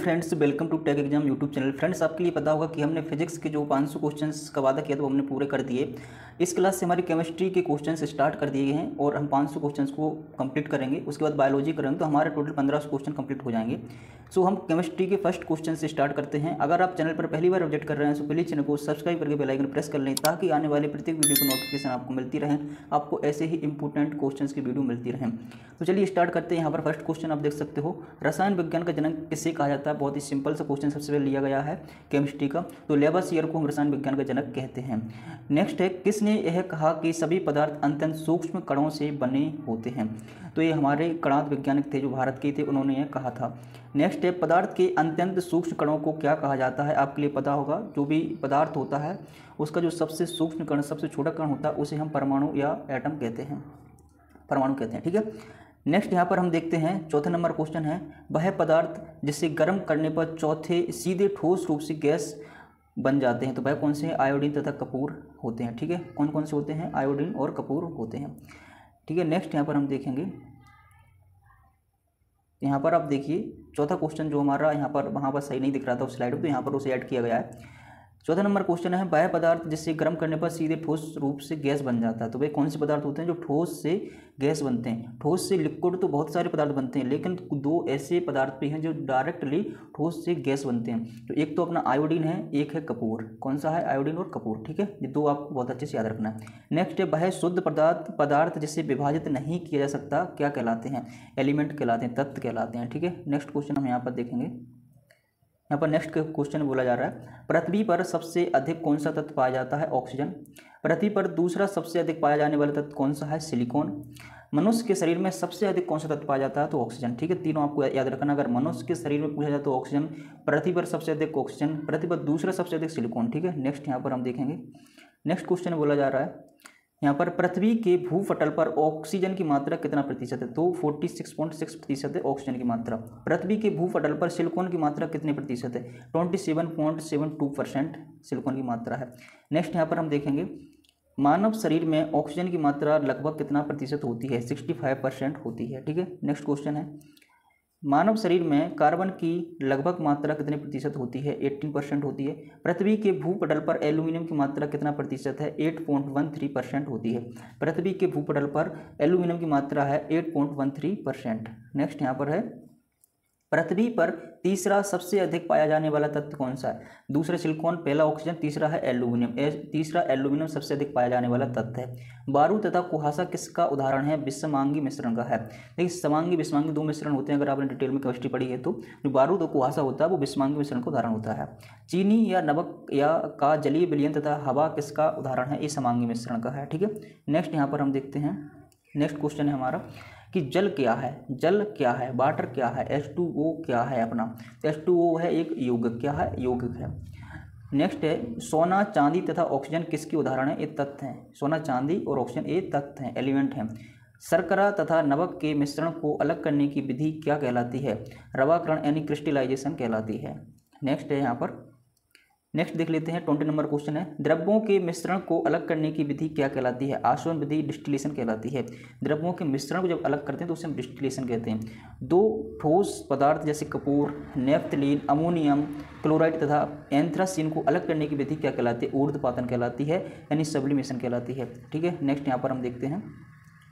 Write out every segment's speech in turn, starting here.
Friends, welcome to Tech Exam YouTube channel. Friends, आपके लिए पता होगा कि हमने फिजिक्स के जो 500 क्वेश्चंस का वादा किया था वो हमने पूरे कर दिए। इस क्लास से हमारी केमिस्ट्री के क्वेश्चंस स्टार्ट कर दिए गए हैं और हम 500 क्वेश्चंस को कंप्लीट करेंगे। उसके बाद बायोलॉजी करेंगे तो हमारे टोटल 1500 क्वेश्चन कंप्लीट हो जाएंगे। सो हम केमिस्ट्री के फर्स्ट क्वेश्चन से स्टार्ट करते हैं। अगर आप चैनल पर पहली बार विजिट कर रहे हैं तो प्लीज़ चैनल को सब्सक्राइब करके बेल आइकन प्रेस कर लें ताकि आने वाले प्रत्येक वीडियो की नोटिफिकेशन आपको मिलती रहे, आपको ऐसे ही इंपॉर्टेंट क्वेश्चंस की वीडियो मिलती रहे। तो चलिए स्टार्ट करते हैं। यहाँ पर फर्स्ट क्वेश्चन आप देख सकते हो, रसायन विज्ञान का जनक किसे कहा जाता है। बहुत ही सिंपल सा क्वेश्चन सबसे पहले लिया गया है केमिस्ट्री का, तो लेवासियर को हम रसायन विज्ञान का जनक कहते हैं। नेक्स्ट है, किसने यह कहा कि सभी पदार्थ अत्यंत सूक्ष्म कणों से बने होते हैं। तो ये हमारे कणाद वैज्ञानिक थे जो भारत के थे, उन्होंने यह कहा था। नेक्स्ट है, पदार्थ के अत्यंत सूक्ष्म कणों को क्या कहा जाता है। आपके लिए पता होगा, जो भी पदार्थ होता है उसका जो सबसे सूक्ष्म कण, सबसे छोटा कण होता है उसे हम परमाणु या एटम कहते हैं, परमाणु कहते हैं। ठीक है। नेक्स्ट यहाँ पर हम देखते हैं, चौथे नंबर क्वेश्चन है, वह पदार्थ जिसे गर्म करने पर चौथे सीधे ठोस रूप से गैस बन जाते हैं। तो वह कौन से हैं। आयोडीन तथा कपूर होते हैं। ठीक है। कौन कौन से होते हैं। आयोडीन और कपूर होते हैं। ठीक है। नेक्स्ट यहाँ पर हम देखेंगे, यहाँ पर आप देखिए चौथा क्वेश्चन जो हमारा यहाँ पर वहाँ पर सही नहीं दिख रहा था उस स्लाइड में, तो यहाँ पर उसे ऐड किया गया है। चौथा नंबर क्वेश्चन है, वह पदार्थ जिससे गर्म करने पर सीधे ठोस रूप से गैस बन जाता है। तो वे कौन से पदार्थ होते हैं जो ठोस से गैस बनते हैं। ठोस से लिक्विड तो बहुत सारे पदार्थ बनते हैं, लेकिन दो ऐसे पदार्थ भी हैं जो डायरेक्टली ठोस से गैस बनते हैं। तो एक तो अपना आयोडीन है, एक है कपूर। कौन सा है। आयोडीन और कपूर। ठीक है। ये दो आपको बहुत अच्छे से याद रखना है। नेक्स्ट है, वह शुद्ध पदार्थ जिसे विभाजित नहीं किया जा सकता क्या कहलाते हैं। एलिमेंट कहलाते हैं, तत्व कहलाते हैं। ठीक है। नेक्स्ट क्वेश्चन हम यहाँ पर देखेंगे। यहाँ पर नेक्स्ट क्वेश्चन बोला जा रहा है, पृथ्वी पर सबसे अधिक कौन सा तत्व पाया जाता है। ऑक्सीजन। पृथ्वी पर दूसरा सबसे अधिक पाया जाने वाला तत्व कौन सा है। सिलिकॉन। मनुष्य के शरीर में सबसे अधिक कौन सा तत्व पाया जाता है। तो ऑक्सीजन। ठीक है। तीनों आपको याद रखना। अगर मनुष्य के शरीर में पूछा जाए तो ऑक्सीजन, पृथ्वी पर सबसे अधिक ऑक्सीजन, पृथ्वी पर दूसरा सबसे अधिक सिलिकॉन। ठीक है। नेक्स्ट यहाँ पर हम देखेंगे, नेक्स्ट क्वेश्चन बोला जा रहा है, यहाँ पर पृथ्वी के भूपटल पर ऑक्सीजन की मात्रा कितना प्रतिशत है। तो 46.6% है ऑक्सीजन की मात्रा। पृथ्वी के भूपटल पर सिलिकॉन की मात्रा कितने प्रतिशत है। 27.72% सिलिकॉन की मात्रा है। नेक्स्ट यहाँ पर हम देखेंगे, मानव शरीर में ऑक्सीजन की मात्रा लगभग कितना प्रतिशत होती है। 65% होती है। ठीक है। नेक्स्ट क्वेश्चन है, मानव शरीर में कार्बन की लगभग मात्रा कितने प्रतिशत होती है। 18% होती है। पृथ्वी के भूपटल पर एल्यूमिनियम की मात्रा कितना प्रतिशत है। 8.13% होती है। पृथ्वी के भूपटल पर एल्यूमिनियम की मात्रा है 8.13%। नेक्स्ट यहाँ पर है, पृथ्वी पर तीसरा सबसे अधिक पाया जाने वाला तत्व कौन सा है। दूसरा सिलिकॉन, पहला ऑक्सीजन, तीसरा है एल्यूमिनियम। तीसरा एल्यूमिनियम सबसे अधिक पाया जाने वाला तत्व है। बारूद तथा कुहासा किसका उदाहरण है। विषमांगी मिश्रण का है। देखिए, समांगी विषमांगी दो मिश्रण होते हैं, अगर आपने डिटेल में केमिस्ट्री पढ़ी है तो जो बारूद और कुहासा होता है वो विषमांगी मिश्रण का उदाहरण होता है। चीनी या नमक या का जलीय विलयन तथा हवा किसका उदाहरण है। ये समांगी मिश्रण का है। ठीक है। नेक्स्ट यहाँ पर हम देखते हैं, नेक्स्ट क्वेश्चन है हमारा कि जल क्या है। जल क्या है, वाटर क्या है, H2O क्या है अपना। H2O है एक यौगिक। क्या है। यौगिक है। नेक्स्ट है, सोना चांदी तथा ऑक्सीजन किसके उदाहरण है। ये तत्व हैं। सोना चांदी और ऑक्सीजन ये तत्व हैं, एलिमेंट हैं। शर्करा तथा नमक के मिश्रण को अलग करने की विधि क्या कहलाती है। रवाकरण यानी क्रिस्टलाइजेशन कहलाती है। नेक्स्ट है यहाँ पर, नेक्स्ट देख लेते हैं, 20 नंबर क्वेश्चन है, द्रव्यों के मिश्रण को अलग करने की विधि क्या कहलाती है। आसवन विधि, डिस्टिलेशन कहलाती है। द्रव्यों के मिश्रण को जब अलग करते हैं तो उसे हम डिस्टिलेशन कहते हैं। दो ठोस पदार्थ जैसे कपूर, नेफ्थलीन, अमोनियम क्लोराइड तथा एंथ्रासीन को अलग करने की विधि क्या कहलाती है। ऊर्ध्वपातन कहलाती है, यानी सब्लिमेशन कहलाती है। ठीक है। नेक्स्ट यहाँ पर हम देखते हैं,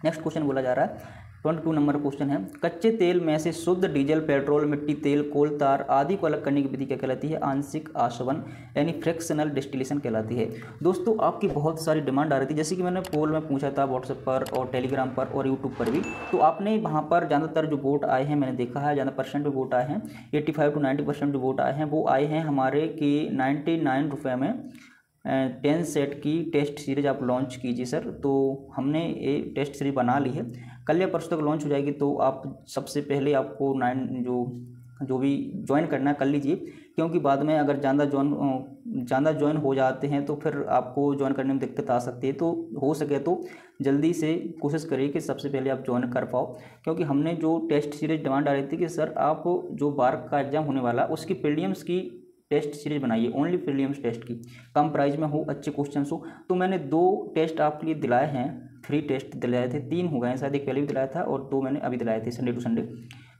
नेक्स्ट क्वेश्चन बोला जा रहा है, 22 नंबर क्वेश्चन है, कच्चे तेल में से शुद्ध डीजल, पेट्रोल, मिट्टी तेल, कोल तार आदि को अलग करने की विधि क्या कहलाती है। आंशिक आसवन यानी फ्रैक्शनल डिस्टिलेशन कहलाती है। दोस्तों, आपकी बहुत सारी डिमांड आ रही थी, जैसे कि मैंने पोल में पूछा था व्हाट्सएप पर और टेलीग्राम पर और यूट्यूब पर भी, तो आपने वहाँ पर ज़्यादातर जो वोट आए हैं मैंने देखा है, ज़्यादा परसेंट में वोट आए हैं, 85 to 90% जो वोट आए हैं वो आए हैं हमारे कि 99 रुपये में 10 सेट की टेस्ट सीरीज आप लॉन्च कीजिए सर। तो हमने ये टेस्ट सीरीज बना ली है, कल या परसों तक लॉन्च हो जाएगी। तो आप सबसे पहले आपको जो भी ज्वाइन करना है कर लीजिए, क्योंकि बाद में अगर ज़्यादा ज्वाइन हो जाते हैं तो फिर आपको ज्वाइन करने में दिक्कत आ सकती है। तो हो सके तो जल्दी से कोशिश करिए कि सबसे पहले आप ज्वाइन कर पाओ, क्योंकि हमने जो टेस्ट सीरीज डिमांड आ रही थी कि सर आप जो बार का एग्ज़ाम होने वाला उसकी प्रीलिम्स की टेस्ट सीरीज बनाइए, ओनली प्रीलिम्स टेस्ट की, कम प्राइस में हो, अच्छे क्वेश्चन हो। तो मैंने 2 टेस्ट आपके लिए दिलाए हैं, फ्री टेस्ट दिलाए थे, 3 हो गए हैं शायद, एक पहले भी दिलाया था और 2 मैंने अभी दिलाए थे संडे टू संडे।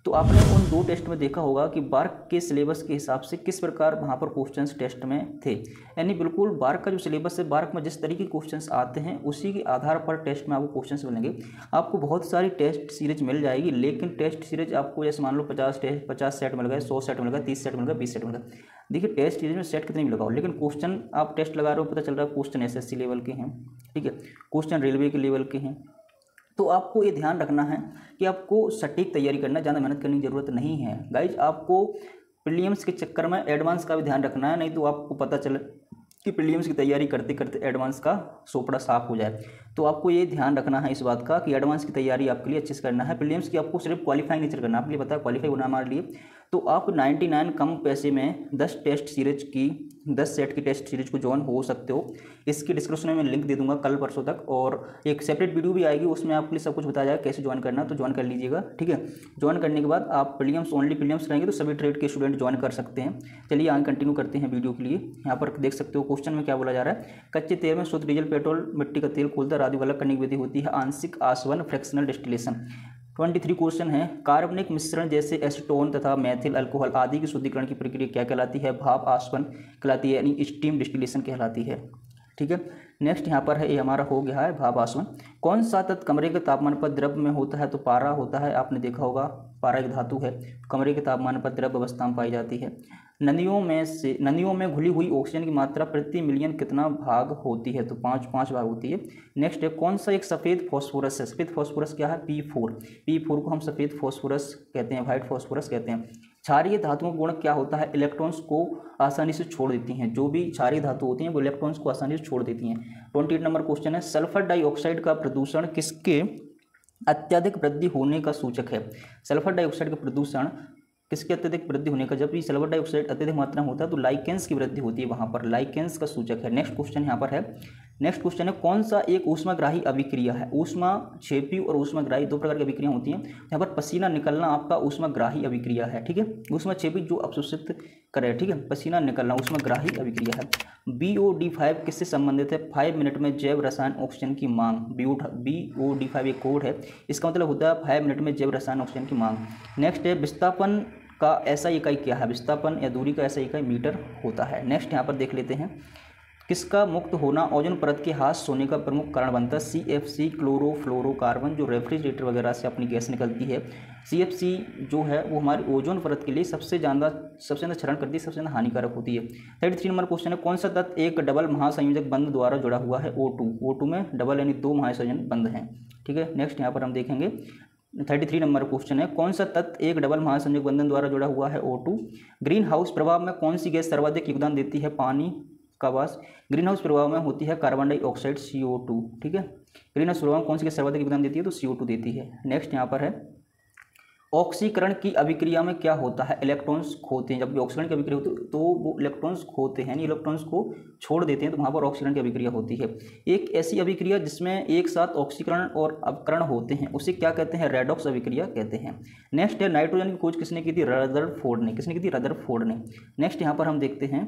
तो आपने उन 2 टेस्ट में देखा होगा कि बार्क के सिलेबस के हिसाब से किस प्रकार वहाँ पर क्वेश्चंस टेस्ट में थे, यानी बिल्कुल बार्क का जो सिलेबस है, बार्क में जिस तरीके के क्वेश्चंस आते हैं उसी के आधार पर टेस्ट में आपको क्वेश्चंस मिलेंगे। आपको बहुत सारी टेस्ट सीरीज मिल जाएगी, लेकिन टेस्ट सीरीज आपको जैसे मान लो 50 सेट मिल गए, 100 सेट मिल गए, 30 सेट मिल गए, 20 सेट मिल गए। देखिए टेस्ट सीरीज में सेट कितने भी लगाओ, लेकिन क्वेश्चन आप टेस्ट लगा रहे हो, पता चल रहा है क्वेश्चन SSC लेवल के हैं, ठीक है, क्वेश्चन रेलवे के लेवल के हैं। तो आपको ये ध्यान रखना है कि आपको सटीक तैयारी करना, ज़्यादा मेहनत करने की ज़रूरत नहीं है गाइज। आपको प्रीलिम्स के चक्कर में एडवांस का भी ध्यान रखना है, नहीं तो आपको पता चले कि प्रीलिम्स की तैयारी करते करते एडवांस का सोपड़ा साफ हो जाए। तो आपको ये ध्यान रखना है इस बात का कि एडवांस की तैयारी आपके लिए अच्छे से करना है। प्रीलिम्स की आपको सिर्फ क्वालिफाइंग नेचर करना है, आपके लिए पता है क्वालिफाई होना हमारे लिए। तो आप 99 कम पैसे में 10 टेस्ट सीरीज की 10 सेट की टेस्ट सीरीज को ज्वाइन हो सकते हो। इसकी डिस्क्रिप्शन में मैं लिंक दे दूंगा कल परसों तक, और एक सेपरेट वीडियो भी आएगी, उसमें आपके लिए सब कुछ बताया जाएगा कैसे ज्वाइन करना, तो ज्वाइन कर लीजिएगा, ठीक है। ज्वाइन करने के बाद आप प्रीलिम्स ओनली प्रीलिम्स रहेंगे तो सभी ट्रेड के स्टूडेंट ज्वाइन कर सकते हैं। चलिए आगे कंटिन्यू करते हैं वीडियो के लिए। यहाँ पर देख सकते हो क्वेश्चन में क्या बोला जा रहा है, कच्चे तेल में शुद्ध डीजल, पेट्रोल, मिट्टी का तेल, कोयला आदि को अलग करने की विधि होती है आंशिक आसवन फ्रैक्शनल डिस्टिलेशन। 23 क्वेश्चन है, कार्बनिक मिश्रण जैसे एसीटोन तथा मैथिल अल्कोहल आदि की शुद्धिकरण की प्रक्रिया क्या कहलाती है? भाप आसवन कहलाती है, यानी स्टीम डिस्टिलेशन कहलाती है, ठीक है। नेक्स्ट यहाँ पर है, ये हमारा हो गया है भाप आसवन। कौन सा तत्व कमरे के तापमान पर द्रव में होता है? तो पारा होता है, आपने देखा होगा, पारा एक धातु है, कमरे के तापमान पर द्रव अवस्था में पाई जाती है। नदियों में घुली हुई ऑक्सीजन की मात्रा प्रति मिलियन कितना भाग होती है? तो 5 भाग होती है। नेक्स्ट है, कौन सा एक सफ़ेद फॉस्फोरस है? सफ़ेद फॉस्फोरस क्या है? P4 को हम सफ़ेद फॉस्फोरस कहते हैं, वाइट फॉस्फोरस कहते हैं। क्षारीय धातुओं का गुण क्या होता है? इलेक्ट्रॉन्स को आसानी से छोड़ देती हैं, जो भी क्षारीय धातु होती हैं वो इलेक्ट्रॉन्स को आसानी से छोड़ देती हैं। 28 नंबर क्वेश्चन है, सल्फर डाइऑक्साइड का प्रदूषण किसके अत्यधिक वृद्धि होने का सूचक है? सल्फर डाइऑक्साइड का प्रदूषण किसके अत्यधिक वृद्धि होने का? जब भी सल्फर डाइऑक्साइड अत्यधिक मात्रा में होता है तो लाइकेंस की वृद्धि होती है, वहाँ पर लाइकेंस का सूचक है। नेक्स्ट क्वेश्चन यहाँ पर है, नेक्स्ट क्वेश्चन है, कौन सा एक ऊष्माग्राही अभिक्रिया है? ऊष्माक्षेपी और ऊष्माग्राही 2 प्रकार की अभिक्रिया होती हैं। यहाँ पर पसीना निकलना आपका ऊष्माग्राही अभिक्रिया है, ठीक है। ऊष्माक्षेपी जो अवशोषित करे, ठीक है, पसीना निकलना ऊष्माग्राही अभिक्रिया है। BOD5 किससे संबंधित है? 5 मिनट में जैव रसायन ऑक्सीजन की मांग। BOD5 एक कोड है, इसका मतलब होता है 5 मिनट में जैव रसायन ऑक्सीजन की मांग। नेक्स्ट है, विस्थापन का ऐसा इकाई क्या है? विस्थापन या दूरी का ऐसा इकाई मीटर होता है। नेक्स्ट यहाँ पर देख लेते हैं, किसका मुक्त होना ओजोन परत के हाथ सोने का प्रमुख कारण बनता है? CFC क्लोरोफ्लोरोकार्बन, जो रेफ्रिजरेटर वगैरह से अपनी गैस निकलती है। CFC जो है वो हमारी ओजोन परत के लिए सबसे ज़्यादा क्षरण करती है, सबसे ज़्यादा हानिकारक होती है। 33 नंबर क्वेश्चन है, कौन सा तत्व एक डबल महासंयोजक बंध द्वारा जुड़ा हुआ है? O2 में डबल यानी 2 महासंयोजक बंध हैं, ठीक है। नेक्स्ट यहाँ पर हम देखेंगे 33 नंबर क्वेश्चन है, कौन सा तत्व एक डबल महासंयोजक बंधन द्वारा जुड़ा हुआ है? O2। ग्रीन हाउस प्रभाव में कौन सी गैस सर्वाधिक योगदान देती है? पानी का वाष्प। ग्रीन हाउस प्रभाव में होती है कार्बन डाइऑक्साइड CO2, ठीक है। ग्रीन हाउस प्रभाव में कौन सी गैस सर्वाधिक योगदान देती है? तो CO2 देती है। नेक्स्ट यहाँ पर है, ऑक्सीकरण की अभिक्रिया में क्या होता है? इलेक्ट्रॉन्स खोते हैं। जब भी ऑक्सीकरण की अभिक्रिया होती है तो वो इलेक्ट्रॉन्स खोते हैं, यानी इलेक्ट्रॉन्स को छोड़ देते हैं, तो वहाँ पर ऑक्सीकरण की अभिक्रिया होती है। एक ऐसी अभिक्रिया जिसमें एक साथ ऑक्सीकरण और अपकरण होते हैं उसे क्या कहते हैं? रेडॉक्स अभिक्रिया कहते हैं। नेक्स्ट है, नाइट्रोजन की खोज किसने की थी? रदरफोर्ड ने। किसने की थी? रदरफोर्ड ने। नेक्स्ट यहाँ पर हम देखते हैं,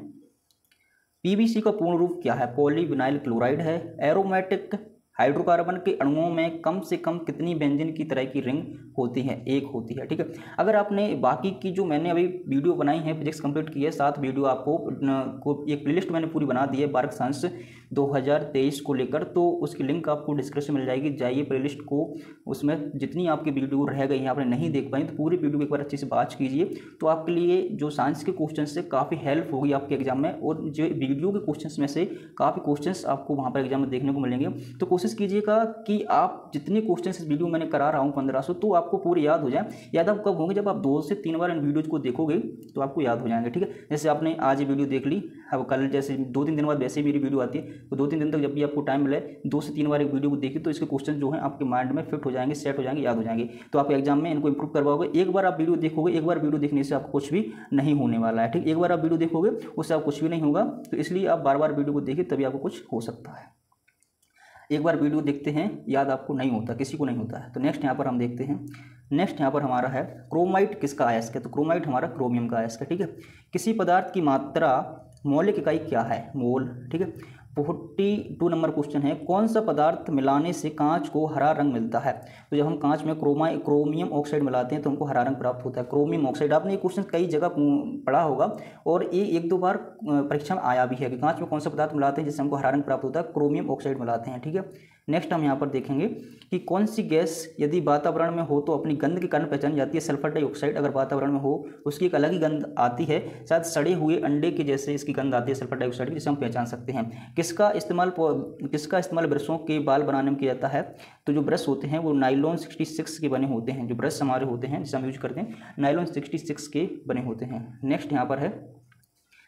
PVC का पूर्ण रूप क्या है? पॉलीविनाइल क्लोराइड है। एरोमेटिक हाइड्रोकार्बन के अणुओं में कम से कम कितनी बेंजीन की तरह की रिंग होती है? 1 होती है, ठीक है। अगर आपने बाकी की जो मैंने अभी वीडियो बनाई है, फिजिक्स कंप्लीट की है, 7 वीडियो आपको एक प्लेलिस्ट मैंने पूरी बना दी है बार्क साइंस 2023 को लेकर, तो उसकी लिंक आपको डिस्क्रिप्शन मिल जाएगी। जाइए प्लेलिस्ट को, उसमें जितनी आपकी वीडियो रह गई हैं आपने नहीं देख पाई तो पूरी वीडियो को एक बार अच्छे से वॉच कीजिए, तो आपके लिए जो साइंस के क्वेश्चन से काफ़ी हेल्प होगी आपके एग्जाम में, और जो वीडियो के क्वेश्चन में से काफ़ी क्वेश्चन आपको वहाँ पर एग्जाम में देखने को मिलेंगे। तो कोशिश कीजिएगा कि आप जितने क्वेश्चन इस वीडियो मैंने करा रहा हूँ 1500, तो आपको पूरे याद हो जाए। याद आप कब होंगे? जब आप 2 से 3 बार इन वीडियोज़ को देखोगे तो आपको याद हो जाएंगे, ठीक है। जैसे आपने आज ये वीडियो देख ली, अब कल जैसे 2-3 दिन बाद वैसे ही मेरी वीडियो आती है, तो 2-3 दिन तक जब भी आपको टाइम मिले 2 से 3 बार एक वीडियो को देखिए, तो इसके क्वेश्चन जो हैं आपके माइंड में फिट हो जाएंगे, सेट हो जाएंगे, याद हो जाएंगे, तो आप एग्जाम में इनको इंप्रूव करवाओगे। एक बार आप वीडियो देखोगे, एक बार वीडियो देखने से आपको कुछ भी नहीं होने वाला है, ठीक। एक बार आप वीडियो देखोगे उससे आप कुछ भी नहीं होगा, तो इसलिए आप बार-बार वीडियो को देखिए, तभी आपको कुछ हो सकता है। एक बार वीडियो देखते हैं, याद आपको नहीं होता, किसी को नहीं होता है। तो नेक्स्ट यहाँ पर हम देखते हैं, नेक्स्ट यहाँ पर हमारा है, क्रोमाइट किसका अयस्क है? तो क्रोमाइट हमारा क्रोमियम का अयस्क है, ठीक है। किसी पदार्थ की मात्रा मौलिक इकाई क्या है? मोल, ठीक है। 42 नंबर क्वेश्चन है, कौन सा पदार्थ मिलाने से कांच को हरा रंग मिलता है? तो जब हम कांच में क्रोमियम ऑक्साइड मिलाते हैं तो हमको हरा रंग प्राप्त होता है, क्रोमियम ऑक्साइड। आपने ये क्वेश्चन कई जगह पढ़ा होगा और ये 1-2 बार परीक्षा में आया भी है कि कांच में कौन सा पदार्थ मिलाते हैं जिससे हमको हरा रंग प्राप्त होता है, क्रोमियम ऑक्साइड मिलाते हैं। ठीक है, नेक्स्ट हम यहाँ पर देखेंगे कि कौन सी गैस यदि वातावरण में हो तो अपनी गंध के कारण पहचानी जाती है? सल्फर डाइऑक्साइड अगर वातावरण में हो उसकी एक अलग ही गंध आती है, शायद सड़े हुए अंडे के जैसे इसकी गंध आती है सल्फर डाइऑक्साइड की, जिसे हम पहचान सकते हैं। किसका इस्तेमाल ब्रशों के बाल बनाने में किया जाता है? तो जो ब्रश होते हैं वो नाइलॉन 66 के बने होते हैं, जो ब्रश हमारे होते हैं जिसे हम यूज करते हैं नाइलॉन 66 के बने होते हैं। नेक्स्ट यहाँ पर है,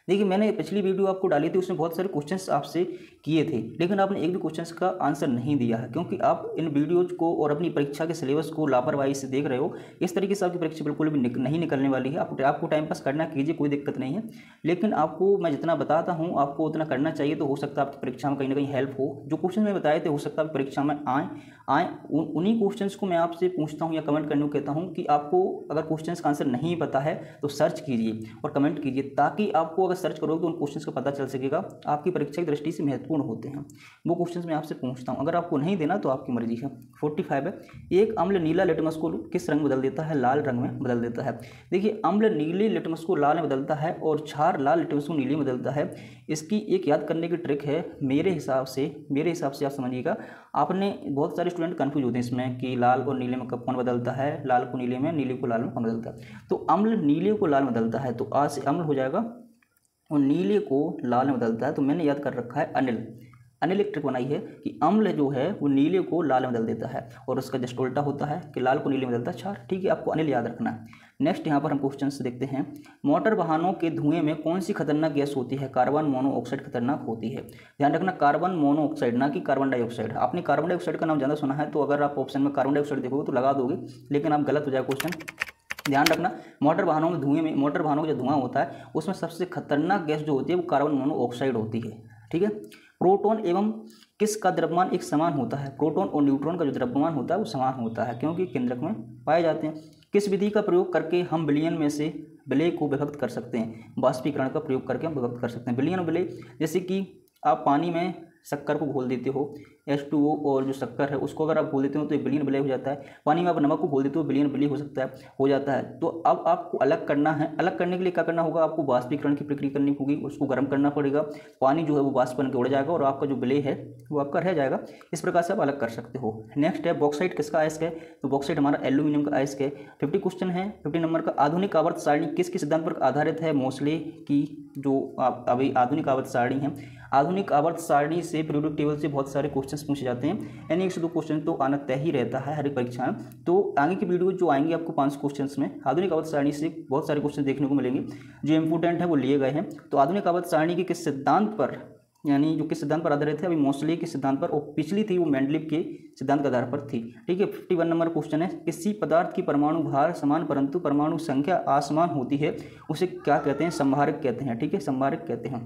देखिए मैंने पिछली वीडियो आपको डाली थी, उसमें बहुत सारे क्वेश्चंस आपसे किए थे, लेकिन आपने एक भी क्वेश्चंस का आंसर नहीं दिया है, क्योंकि आप इन वीडियोज को और अपनी परीक्षा के सिलेबस को लापरवाही से देख रहे हो। इस तरीके से आपकी परीक्षा बिल्कुल भी नहीं निकलने वाली है। आपको टाइम पास करना कीजिए, कोई दिक्कत नहीं है, लेकिन आपको मैं जितना बताता हूँ आपको उतना करना चाहिए, तो हो सकता है आपकी परीक्षा में कहीं ना कहीं हेल्प हो। जो क्वेश्चन मैं बताए थे हो सकता है परीक्षा में आए उन्हीं क्वेश्चंस को मैं आपसे पूछता हूँ या कमेंट करने को कहता हूँ कि आपको अगर क्वेश्चंस का आंसर नहीं पता है तो सर्च कीजिए और कमेंट कीजिए, ताकि आपको अगर सर्च करोगे तो उन क्वेश्चंस का पता चल सकेगा, आपकी परीक्षा की दृष्टि से महत्वपूर्ण होते हैं वो क्वेश्चंस मैं आपसे पूछता हूँ। अगर आपको नहीं देना तो आपकी मर्जी है। 45 है, एक अम्ल नीला लिटमस को किस रंग बदल देता है? लाल रंग में बदल देता है। देखिए अम्ल नीले लिटमस को लाल में बदलता है और क्षार लाल लिटमस को नीले में बदलता है। इसकी एक याद करने की ट्रिक है मेरे हिसाब से आप समझिएगा। आपने बहुत सारे स्टूडेंट कंफ्यूज होते हैं इसमें कि लाल और नीले में कब कौन बदलता है, लाल को नीले में, नीले को लाल में कौन बदलता है। तो अम्ल नीले को लाल में बदलता है, तो आ से अम्ल हो जाएगा और नीले को लाल में बदलता है। तो मैंने याद कर रखा है अनिल एक ट्रिक बनाई है कि अम्ल जो है वो नीले को लाल में बदल देता है और उसका जस्ट उल्टा होता है कि लाल को नीले में बदलता है क्षार। ठीक है, आपको अनिल याद रखना है। नेक्स्ट यहाँ पर हम क्वेश्चन देखते हैं, मोटर वाहनों के धुएं में कौन सी खतरनाक गैस होती है? कार्बन मोनोऑक्साइड खतरनाक होती है। ध्यान रखना, कार्बन मोनोऑक्साइड, ना कि कार्बन डाइऑक्साइड। आपने कार्बन डाइऑक्साइड का नाम ज़्यादा सुना है, तो अगर आप ऑप्शन में कार्बन डाइऑक्साइड देखोगे तो लगा दोगे, लेकिन आप गलत हो जाए क्वेश्चन। ध्यान रखना, मोटर वाहनों का जो धुआं होता है उसमें सबसे खतरनाक गैस जो होती है वो कार्बन मोनोऑक्साइड होती है। ठीक है, प्रोटॉन एवं किस का द्रव्यमान एक समान होता है? प्रोटॉन और न्यूट्रॉन का जो द्रव्यमान होता है वो समान होता है, क्योंकि केंद्रक में पाए जाते हैं। किस विधि का प्रयोग करके हम विलयन में से विलय को विभक्त कर सकते हैं? वाष्पीकरण का प्रयोग करके हम विभक्त कर सकते हैं विलयन और विलय। जैसे कि आप पानी में शक्कर को घोल देते हो, H2O, और जो शक्कर है उसको अगर आप घोल देते हो तो एक विलयन विलय हो जाता है। पानी में आप नमक को घोल देते हो विलयन विलय हो जाता है। तो अब आपको अलग करना है, अलग करने के लिए क्या करना होगा? आपको वाष्पीकरण की प्रक्रिया करनी होगी, उसको गर्म करना पड़ेगा, पानी जो है वो वाष्प बन के उड़ जाएगा और आपका जो विलय है वो आपका रह जाएगा। इस प्रकार से आप अलग कर सकते हो। नेक्स्ट है, बॉक्साइट किसका अयस्क है? तो बॉक्साइट हमारा एल्यूमिनियम का अयस्क है। 50 क्वेश्चन है, 50 नंबर का, आधुनिक आवर्त सारणी किसके सिद्धांत पर आधारित है? मोसले की जो अभी आधुनिक आवर्त सारणी है, आधुनिक आवर्त सारणी से पीरियोडिक टेबल से बहुत सारे क्वेश्चंस पूछे जाते हैं, यानी 1 से 2 क्वेश्चन तो आना तय ही रहता है हर एक परीक्षा में। तो आगे की वीडियो जो आएंगे आपको 5 क्वेश्चंस में आधुनिक आवर्त सारणी से बहुत सारे क्वेश्चन देखने को मिलेंगे जो इंपोर्टेंट है वो लिए गए हैं। तो आधुनिक आवर्त सारणी के किस सिद्धांत पर, यानी जो किस सिद्धांत पर आधारित है? अभी मोसले के सिद्धांत पर, और पिछली थी वो मेंडलीव के सिद्धांत के आधार पर थी। ठीक है, 51 नंबर क्वेश्चन है, किसी पदार्थ की परमाणु भार समान परंतु परमाणु संख्या असमान होती है उसे क्या कहते हैं? संभारक कहते हैं। ठीक है, संभारक कहते हैं।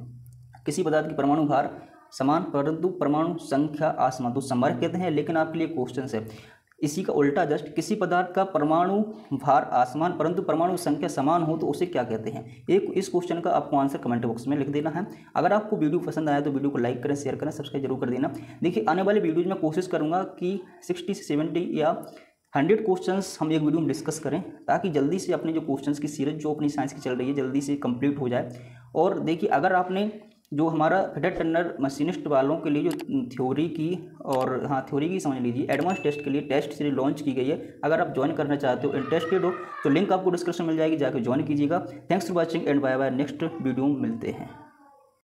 किसी पदार्थ की परमाणु भार समान परंतु परमाणु संख्या असमान, तो संभारक कहते हैं। लेकिन आपके लिए क्वेश्चन है इसी का उल्टा, जस्ट किसी पदार्थ का परमाणु भार असमान परंतु परमाणु संख्या समान हो तो उसे क्या कहते हैं? एक इस क्वेश्चन का आपको आंसर कमेंट बॉक्स में लिख देना है। अगर आपको वीडियो पसंद आया तो वीडियो को लाइक करें, शेयर करें, सब्सक्राइब जरूर कर देना। देखिए आने वाले वीडियोज में कोशिश करूंगा कि 60 से 70 या 100 क्वेश्चंस हम एक वीडियो में डिस्कस करें, ताकि जल्दी से अपने जो क्वेश्चंस की सीरीज जो अपनी साइंस की चल रही है जल्दी से कंप्लीट हो जाए। और देखिए अगर आपने जो हमारा फिटर टर्नर मशीनिस्ट वालों के लिए जो थ्योरी की समझ लीजिए, एडवांस टेस्ट के लिए टेस्ट सीरीज लॉन्च की गई है, अगर आप ज्वाइन करना चाहते हो, इंटरेस्टेड हो, तो लिंक आपको डिस्क्रिप्शन मिल जाएगी, जाकर ज्वाइन कीजिएगा। Thanks for watching and bye bye. Next video में मिलते हैं।